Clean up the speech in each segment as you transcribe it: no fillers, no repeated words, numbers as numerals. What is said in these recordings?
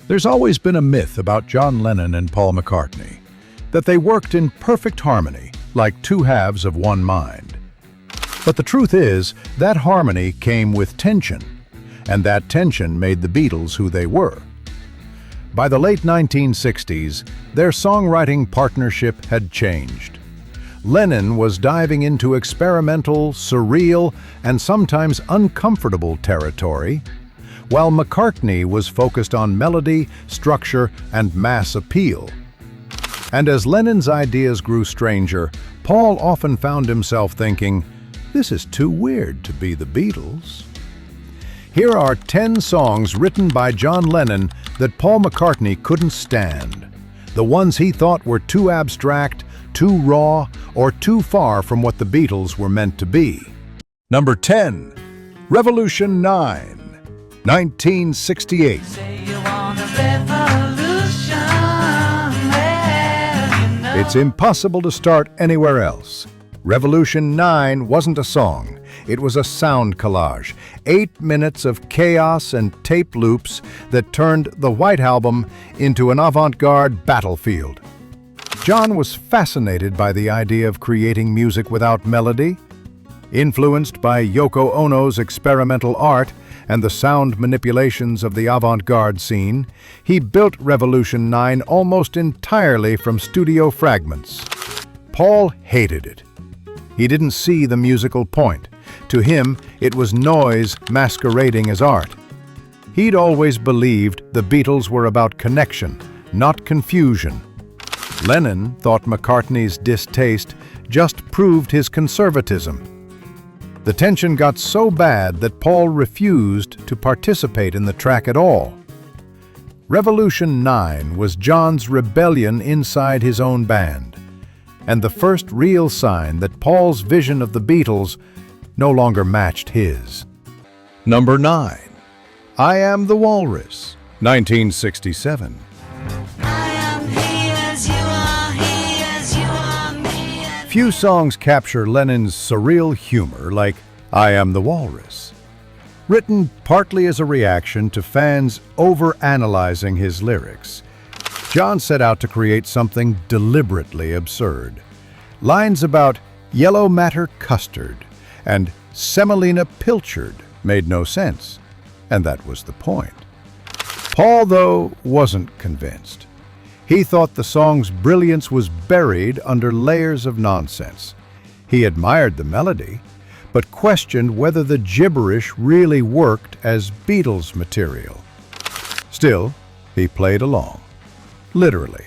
There's always been a myth about John Lennon and Paul McCartney, that they worked in perfect harmony, like two halves of one mind. But the truth is, that harmony came with tension, and that tension made the Beatles who they were. By the late 1960s, their songwriting partnership had changed. Lennon was diving into experimental, surreal, and sometimes uncomfortable territory, while McCartney was focused on melody, structure, and mass appeal. And as Lennon's ideas grew stranger, Paul often found himself thinking, "This is too weird to be the Beatles." Here are 10 songs written by John Lennon that Paul McCartney couldn't stand, the ones he thought were too abstract, too raw, or too far from what the Beatles were meant to be. Number 10. Revolution 9, 1968. It's impossible to start anywhere else. Revolution 9 wasn't a song, it was a sound collage. 8 minutes of chaos and tape loops that turned the White Album into an avant-garde battlefield. John was fascinated by the idea of creating music without melody. Influenced by Yoko Ono's experimental art and the sound manipulations of the avant-garde scene, he built Revolution 9 almost entirely from studio fragments. Paul hated it. He didn't see the musical point. To him, it was noise masquerading as art. He'd always believed the Beatles were about connection, not confusion. Lennon thought McCartney's distaste just proved his conservatism. The tension got so bad that Paul refused to participate in the track at all. Revolution 9 was John's rebellion inside his own band, and the first real sign that Paul's vision of the Beatles no longer matched his. Number 9. I Am the Walrus, 1967. Few songs capture Lennon's surreal humor like I Am the Walrus. Written partly as a reaction to fans over-analyzing his lyrics, John set out to create something deliberately absurd. Lines about yellow matter custard and semolina pilchard made no sense, and that was the point. Paul, though, wasn't convinced. He thought the song's brilliance was buried under layers of nonsense. He admired the melody, but questioned whether the gibberish really worked as Beatles material. Still, he played along. Literally.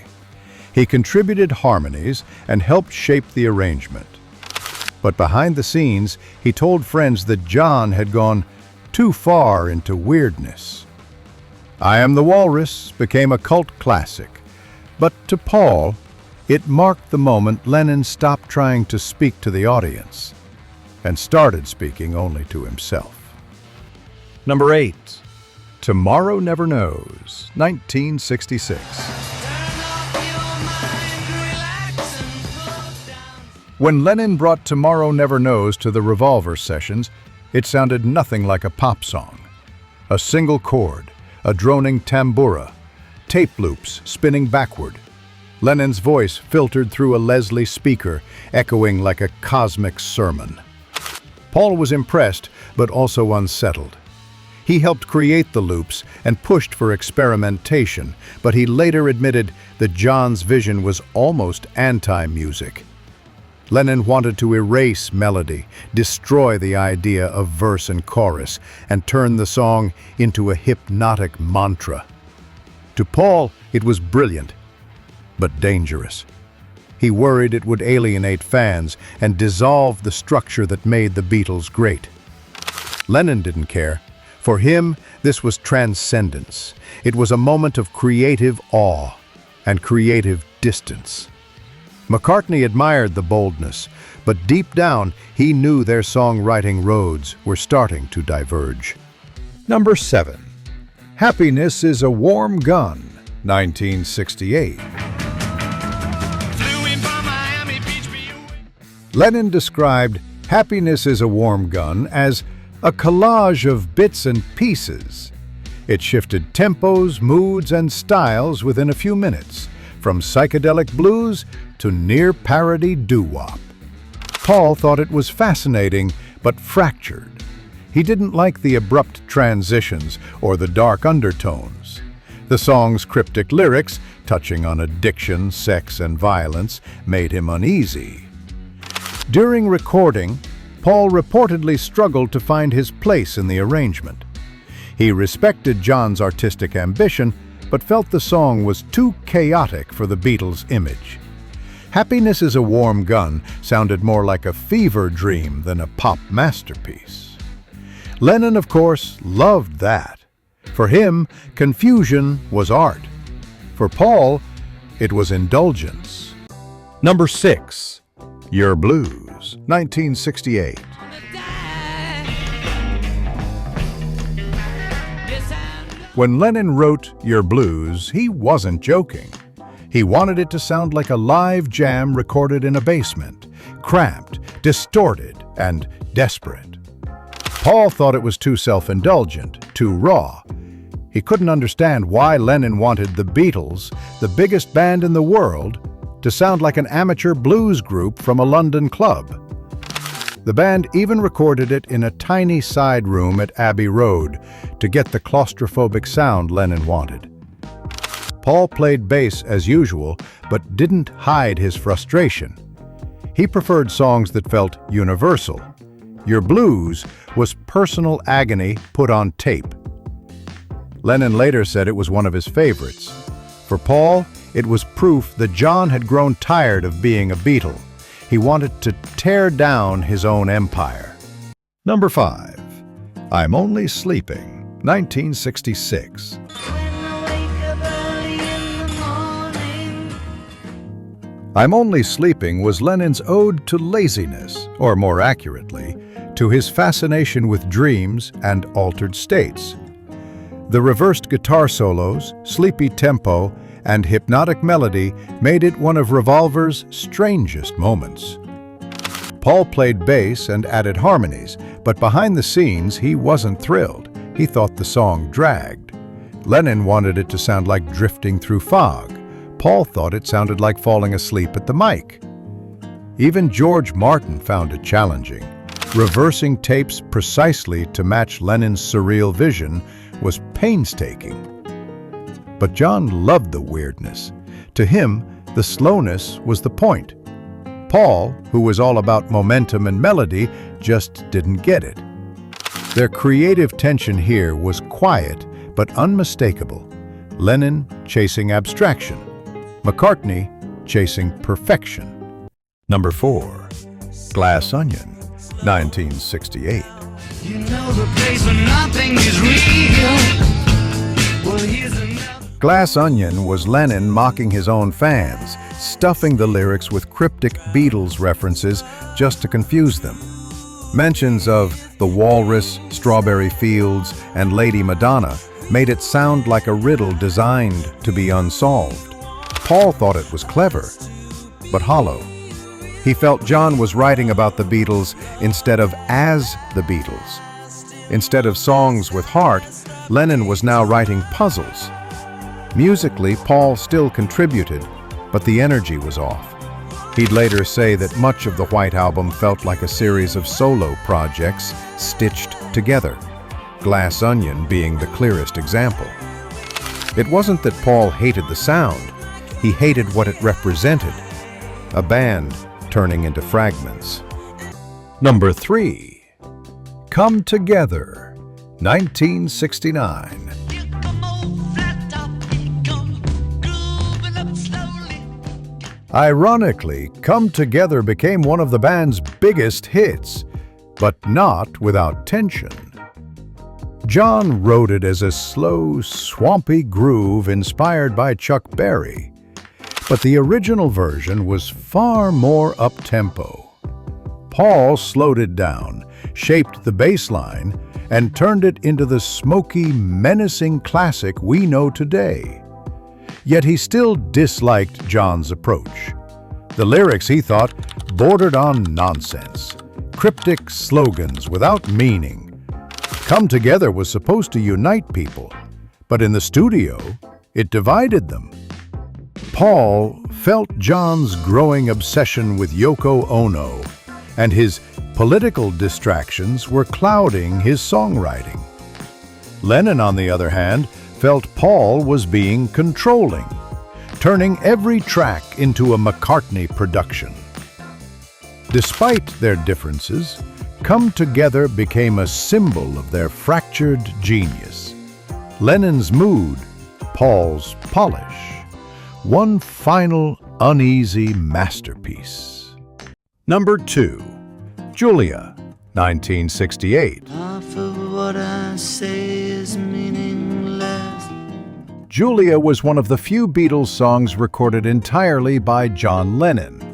He contributed harmonies and helped shape the arrangement. But behind the scenes, he told friends that John had gone too far into weirdness. I Am the Walrus became a cult classic. But to Paul, it marked the moment Lennon stopped trying to speak to the audience and started speaking only to himself. Number 8. Tomorrow Never Knows, 1966. When Lennon brought Tomorrow Never Knows to the Revolver sessions, it sounded nothing like a pop song. A single chord, a droning tambura, tape loops spinning backward. Lennon's voice filtered through a Leslie speaker, echoing like a cosmic sermon. Paul was impressed, but also unsettled. He helped create the loops and pushed for experimentation, but he later admitted that John's vision was almost anti-music. Lennon wanted to erase melody, destroy the idea of verse and chorus, and turn the song into a hypnotic mantra. To Paul, it was brilliant, but dangerous. He worried it would alienate fans and dissolve the structure that made the Beatles great. Lennon didn't care. For him, this was transcendence. It was a moment of creative awe and creative distance. McCartney admired the boldness, but deep down, he knew their songwriting roads were starting to diverge. Number 7. Happiness is a Warm Gun, 1968. Lennon described Happiness is a Warm Gun as a collage of bits and pieces. It shifted tempos, moods, and styles within a few minutes, from psychedelic blues to near-parody doo-wop. Paul thought it was fascinating but fractured. He didn't like the abrupt transitions or the dark undertones. The song's cryptic lyrics, touching on addiction, sex, and violence, made him uneasy. During recording, Paul reportedly struggled to find his place in the arrangement. He respected John's artistic ambition, but felt the song was too chaotic for the Beatles' image. Happiness is a Warm Gun sounded more like a fever dream than a pop masterpiece. Lennon, of course, loved that. For him, confusion was art. For Paul, it was indulgence. Number 6. Your Blues, 1968. When Lennon wrote Your Blues, he wasn't joking. He wanted it to sound like a live jam recorded in a basement, cramped, distorted, and desperate. Paul thought it was too self-indulgent, too raw. He couldn't understand why Lennon wanted the Beatles, the biggest band in the world, to sound like an amateur blues group from a London club. The band even recorded it in a tiny side room at Abbey Road to get the claustrophobic sound Lennon wanted. Paul played bass as usual, but didn't hide his frustration. He preferred songs that felt universal. Your Blues was personal agony put on tape. Lennon later said it was one of his favorites. For Paul, it was proof that John had grown tired of being a Beatle. He wanted to tear down his own empire. Number 5. I'm Only Sleeping, 1966. I'm Only Sleeping was Lennon's ode to laziness, or more accurately, to his fascination with dreams and altered states. The reversed guitar solos, sleepy tempo, and hypnotic melody made it one of Revolver's strangest moments. Paul played bass and added harmonies, but behind the scenes he wasn't thrilled. He thought the song dragged. Lennon wanted it to sound like drifting through fog. Paul thought it sounded like falling asleep at the mic. Even George Martin found it challenging. Reversing tapes precisely to match Lennon's surreal vision was painstaking. But John loved the weirdness. To him, the slowness was the point. Paul, who was all about momentum and melody, just didn't get it. Their creative tension here was quiet but unmistakable. Lennon chasing abstraction, McCartney chasing perfection. Number 4. Glass Onion, 1968. You know the place where nothing is real. Well, here's another. Glass Onion was Lennon mocking his own fans, stuffing the lyrics with cryptic Beatles references just to confuse them. Mentions of the Walrus, Strawberry Fields, and Lady Madonna made it sound like a riddle designed to be unsolved. Paul thought it was clever, but hollow. He felt John was writing about the Beatles instead of as the Beatles. Instead of songs with heart, Lennon was now writing puzzles. Musically, Paul still contributed, but the energy was off. He'd later say that much of the White Album felt like a series of solo projects stitched together, Glass Onion being the clearest example. It wasn't that Paul hated the sound, he hated what it represented, a band turning into fragments. Number 3. Come Together, 1969. Ironically, Come Together became one of the band's biggest hits, but not without tension. John wrote it as a slow, swampy groove inspired by Chuck Berry, but the original version was far more up-tempo. Paul slowed it down, shaped the bass line, and turned it into the smoky, menacing classic we know today. Yet he still disliked John's approach. The lyrics, he thought, bordered on nonsense, cryptic slogans without meaning. Come Together was supposed to unite people, But in the studio, it divided them. Paul felt John's growing obsession with Yoko Ono, and his political distractions were clouding his songwriting. Lennon, on the other hand, felt Paul was being controlling, turning every track into a McCartney production. Despite their differences, Come Together became a symbol of their fractured genius. Lennon's mood, Paul's polish. One final uneasy masterpiece. Number 2. Julia, 1968. Half of what I say is meaningless. Julia was one of the few Beatles songs recorded entirely by John Lennon.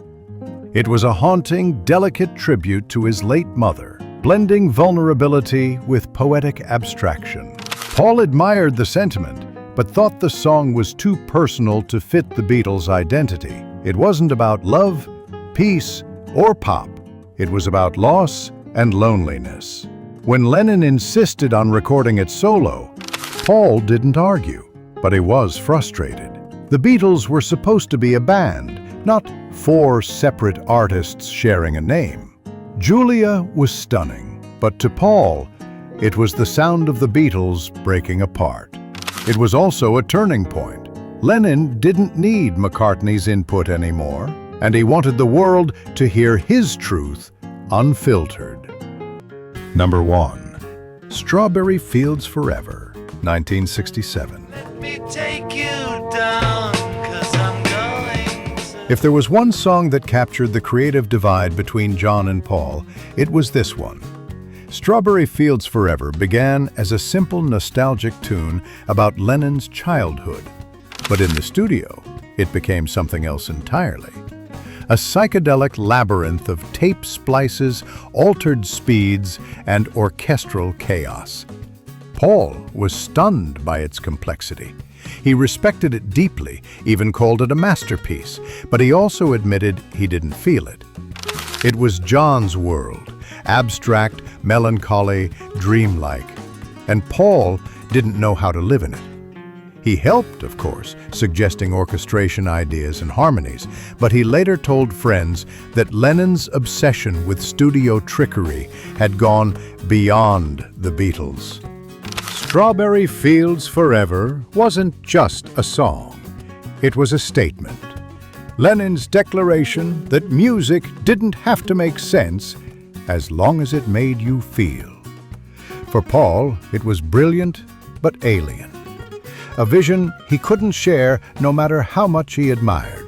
It was a haunting, delicate tribute to his late mother, blending vulnerability with poetic abstraction. Paul admired the sentiment, but thought the song was too personal to fit the Beatles' identity. It wasn't about love, peace, or pop. It was about loss and loneliness. When Lennon insisted on recording it solo, Paul didn't argue, but he was frustrated. The Beatles were supposed to be a band, not 4 separate artists sharing a name. Julia was stunning, but to Paul, it was the sound of the Beatles breaking apart. It was also a turning point. Lennon didn't need McCartney's input anymore, and he wanted the world to hear his truth unfiltered. Number 1. Strawberry Fields Forever, 1967. Let me take you down, 'cause I'm going to... If there was one song that captured the creative divide between John and Paul, it was this one. Strawberry Fields Forever began as a simple nostalgic tune about Lennon's childhood. But in the studio, it became something else entirely. A psychedelic labyrinth of tape splices, altered speeds, and orchestral chaos. Paul was stunned by its complexity. He respected it deeply, even called it a masterpiece, but he also admitted he didn't feel it. It was John's world, abstract, melancholy, dreamlike, and Paul didn't know how to live in it. He helped, of course, suggesting orchestration ideas and harmonies, but he later told friends that Lennon's obsession with studio trickery had gone beyond the Beatles. Strawberry Fields Forever wasn't just a song. It was a statement. Lennon's declaration that music didn't have to make sense as long as it made you feel. For Paul, it was brilliant but alien. A vision he couldn't share no matter how much he admired.